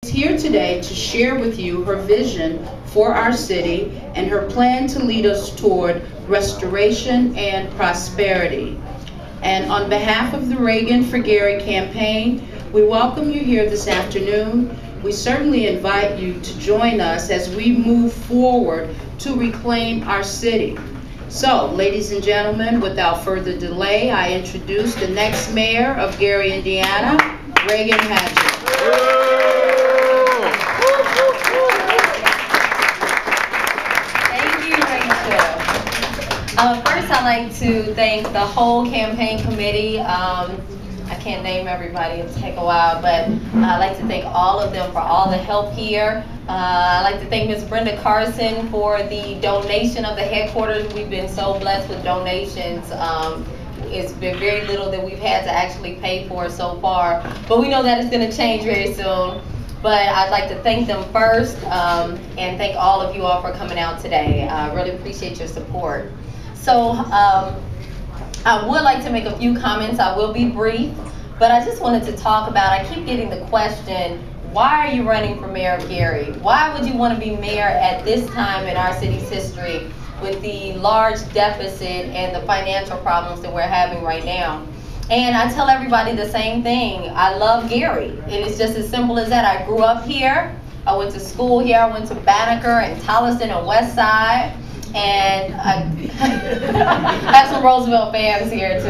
Here today to share with you her vision for our city and her plan to lead us toward restoration and prosperity. And on behalf of the Ragen for Gary campaign, we welcome you here this afternoon. We certainly invite you to join us as we move forward to reclaim our city. So, ladies and gentlemen, without further delay, I introduce the next mayor of Gary, Indiana, Ragen Hatchett. First, I'd like to thank the whole campaign committee. I can't name everybody, it'll take a while, but I'd like to thank all of them for all the help here. I'd like to thank Ms. Brenda Carson for the donation of the headquarters. We've been so blessed with donations. It's been very little that we've had to actually pay for so far, but we know that it's going to change very soon. But I'd like to thank them first and thank all of you all for coming out today. I really appreciate your support. So I would like to make a few comments. I will be brief, but I just wanted to talk about, I keep getting the question, why are you running for mayor of Gary? Why would you want to be mayor at this time in our city's history with the large deficit and the financial problems that we're having right now? And I tell everybody the same thing. I love Gary, and it's just as simple as that. I grew up here. I went to school here. I went to Banneker and Tolleson and West Side. And I have some Roosevelt fans here too.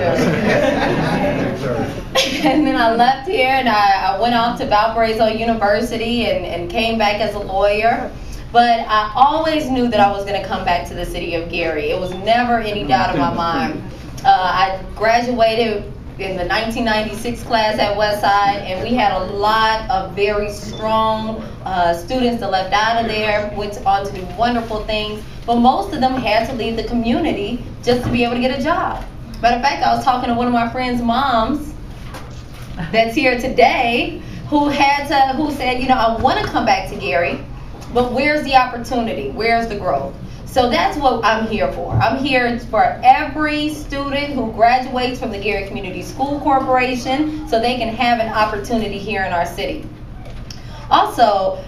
And then I left here and I went off to Valparaiso University and came back as a lawyer. But I always knew that I was going to come back to the city of Gary. It was never any doubt in my mind. I graduated in the 1996 class at Westside, and we had a lot of very strong students that left out of there, went on to do wonderful things, but most of them had to leave the community just to be able to get a job. Matter of fact, I was talking to one of my friend's moms that's here today who said, you know, I want to come back to Gary, but where's the opportunity? Where's the growth? So that's what I'm here for. I'm here for every student who graduates from the Gary Community School Corporation so they can have an opportunity here in our city. Also,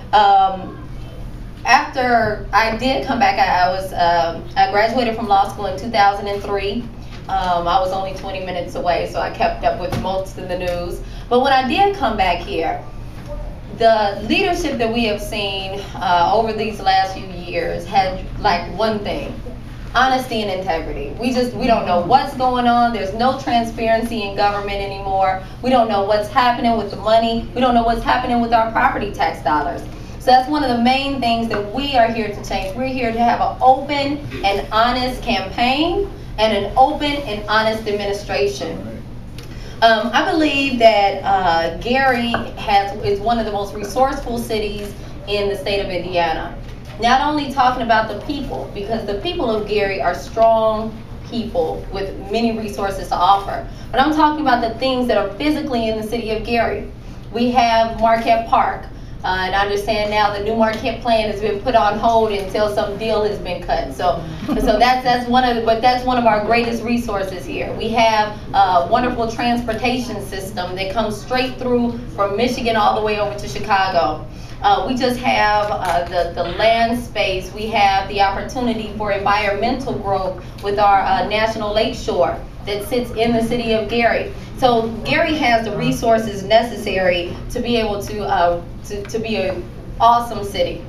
after I did come back, I graduated from law school in 2003. I was only 20 minutes away, so I kept up with most of the news. But when I did come back here, the leadership that we have seen over these last few years had like one thing: honesty and integrity. We don't know what's going on. There's no transparency in government anymore. We don't know what's happening with the money. We don't know what's happening with our property tax dollars. So that's one of the main things that we are here to change. We're here to have an open and honest campaign and an open and honest administration. I believe that Gary is one of the most resourceful cities in the state of Indiana. Not only talking about the people, because the people of Gary are strong people with many resources to offer, but I'm talking about the things that are physically in the city of Gary. We have Marquette Park, and I understand now the new Marquette plan has been put on hold until some deal has been cut. So that's one of our greatest resources here. We have a wonderful transportation system that comes straight through from Michigan all the way over to Chicago. We just have the land space. We have the opportunity for environmental growth with our National Lake Shore that sits in the city of Gary. So Gary has the resources necessary to be able to be an awesome city.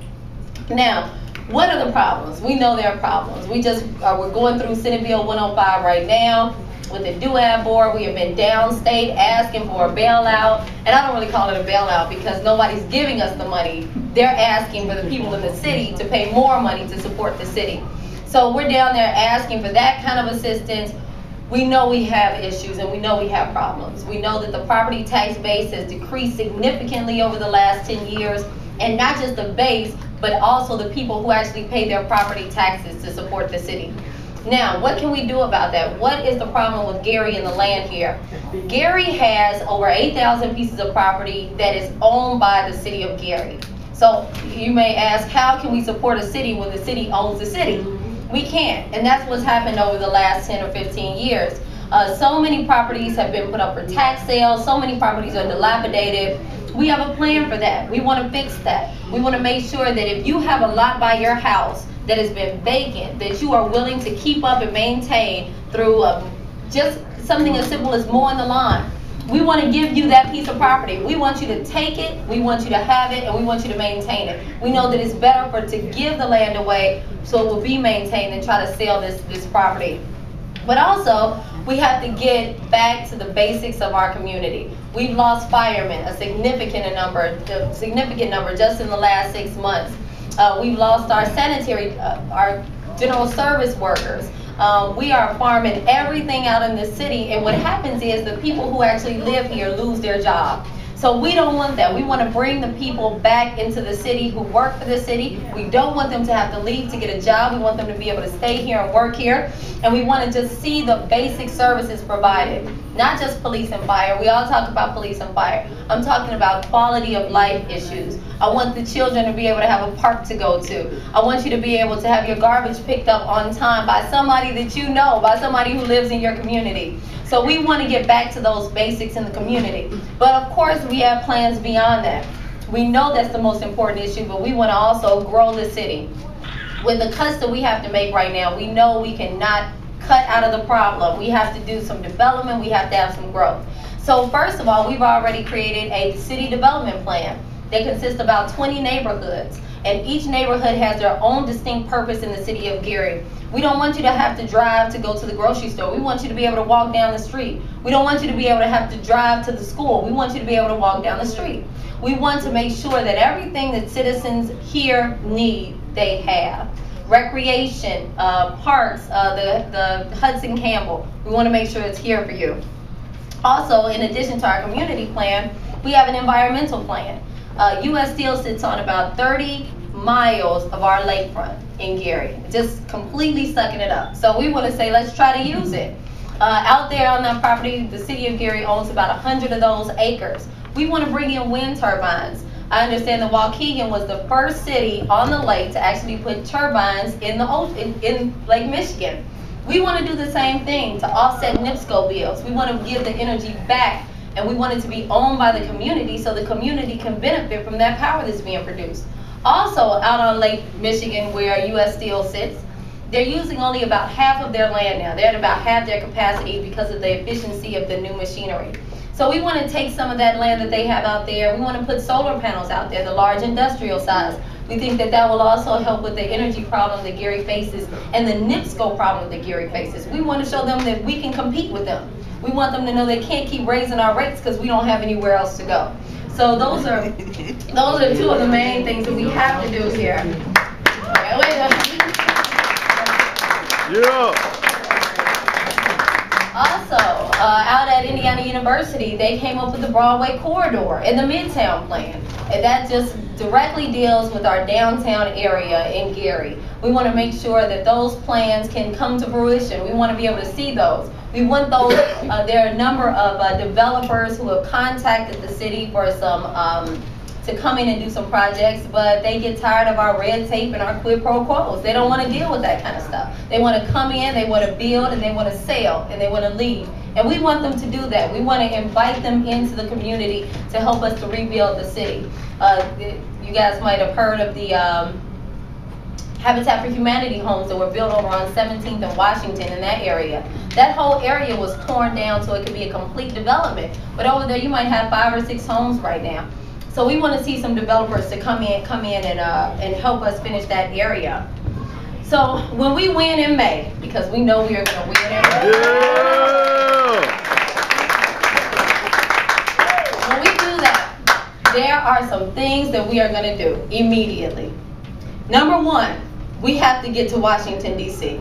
Now, what are the problems? We know there are problems. We're going through Senate Bill 105 right now with the DUAB board. We have been downstate asking for a bailout, and I don't really call it a bailout because nobody's giving us the money. They're asking for the people in the city to pay more money to support the city. So we're down there asking for that kind of assistance. We know we have issues and we know we have problems. We know that the property tax base has decreased significantly over the last 10 years, and not just the base, but also the people who actually pay their property taxes to support the city. Now, what can we do about that? What is the problem with Gary and the land here? Gary has over 8,000 pieces of property that is owned by the city of Gary. So you may ask, how can we support a city when the city owns the city? We can't, and that's what's happened over the last 10 or 15 years. So many properties have been put up for tax sales, so many properties are dilapidated, We have a plan for that. We want to fix that. We want to make sure that if you have a lot by your house that has been vacant, that you are willing to keep up and maintain through just something as simple as mowing the lawn. We want to give you that piece of property. We want you to take it, we want you to have it, and we want you to maintain it. We know that it's better to give the land away so it will be maintained than try to sell this property. But also, we have to get back to the basics of our community. We've lost firemen, a significant number just in the last 6 months. We've lost our sanitary, our general service workers. We are farming everything out in the city, and what happens is the people who actually live here lose their job. So we don't want that. We want to bring the people back into the city who work for the city. We don't want them to have to leave to get a job. We want them to be able to stay here and work here. And we want to just see the basic services provided, not just police and fire. We all talk about police and fire. I'm talking about quality of life issues. I want the children to be able to have a park to go to. I want you to be able to have your garbage picked up on time by somebody that you know, by somebody who lives in your community. So we want to get back to those basics in the community. But of course, we have plans beyond that. We know that's the most important issue, but we want to also grow the city. With the cuts that we have to make right now, we know we cannot cut out of the problem. We have to do some development. We have to have some growth. So first of all, we've already created a city development plan that consists of about 20 neighborhoods. And each neighborhood has their own distinct purpose in the city of Gary. We don't want you to have to drive to go to the grocery store. We want you to be able to walk down the street. We don't want you to be able to have to drive to the school. We want you to be able to walk down the street. We want to make sure that everything that citizens here need, they have. Recreation, parks, the Hudson Campbell. We want to make sure it's here for you. Also, in addition to our community plan, we have an environmental plan. U.S. Steel sits on about 30 miles of our lakefront in Gary, just completely sucking it up. So we want to say, let's try to use it. Out there on that property, the city of Gary owns about 100 of those acres. We want to bring in wind turbines. I understand that Waukegan was the first city on the lake to actually put turbines in the ocean, in Lake Michigan. We want to do the same thing to offset NIPSCO bills. We want to give the energy back, and we want it to be owned by the community so the community can benefit from that power that's being produced. Also, out on Lake Michigan, where U.S. Steel sits, they're using only about half of their land now. They're at about half their capacity because of the efficiency of the new machinery. So we want to take some of that land that they have out there. We want to put solar panels out there, the large industrial size. We think that that will also help with the energy problem that Gary faces and the NIPSCO problem that Gary faces. We want to show them that we can compete with them. We want them to know they can't keep raising our rates because we don't have anywhere else to go. So those are two of the main things that we have to do here. Yeah. Also, out at Indiana University, they came up with the Broadway corridor and the Midtown plan. And that just directly deals with our downtown area in Gary. We want to make sure that those plans can come to fruition. We want to be able to see those. We want those, there are a number of developers who have contacted the city for some, to come in and do some projects, but they get tired of our red tape and our quid pro quos. They don't want to deal with that kind of stuff. They want to come in, they want to build, and they want to sell, and they want to leave. And we want them to do that. We want to invite them into the community to help us to rebuild the city. You guys might have heard of the Habitat for Humanity homes that were built over on 17th and Washington in that area. That whole area was torn down so it could be a complete development. But over there you might have 5 or 6 homes right now. So we want to see some developers to come in and help us finish that area. So when we win in May, because we know we are going to win in May. Yeah. When we do that, there are some things that we are going to do immediately. Number one, we have to get to Washington, D.C.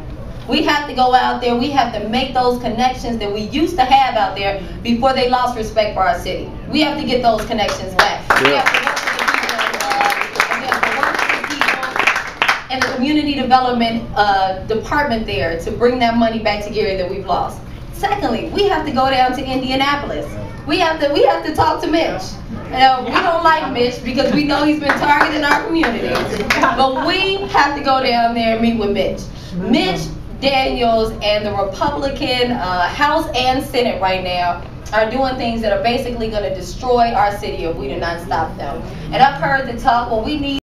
We have to go out there. We have to make those connections that we used to have out there before they lost respect for our city. We have to get those connections back. Yeah. We have to work with the people, and the community development department there to bring that money back to Gary that we've lost. Secondly, we have to go down to Indianapolis. We have to talk to Mitch. We don't like Mitch because we know he's been targeting our community. But we have to go down there and meet with Mitch. Mitch Daniels and the Republican House and Senate right now are doing things that are basically going to destroy our city if we do not stop them. And I've heard the talk, well, we need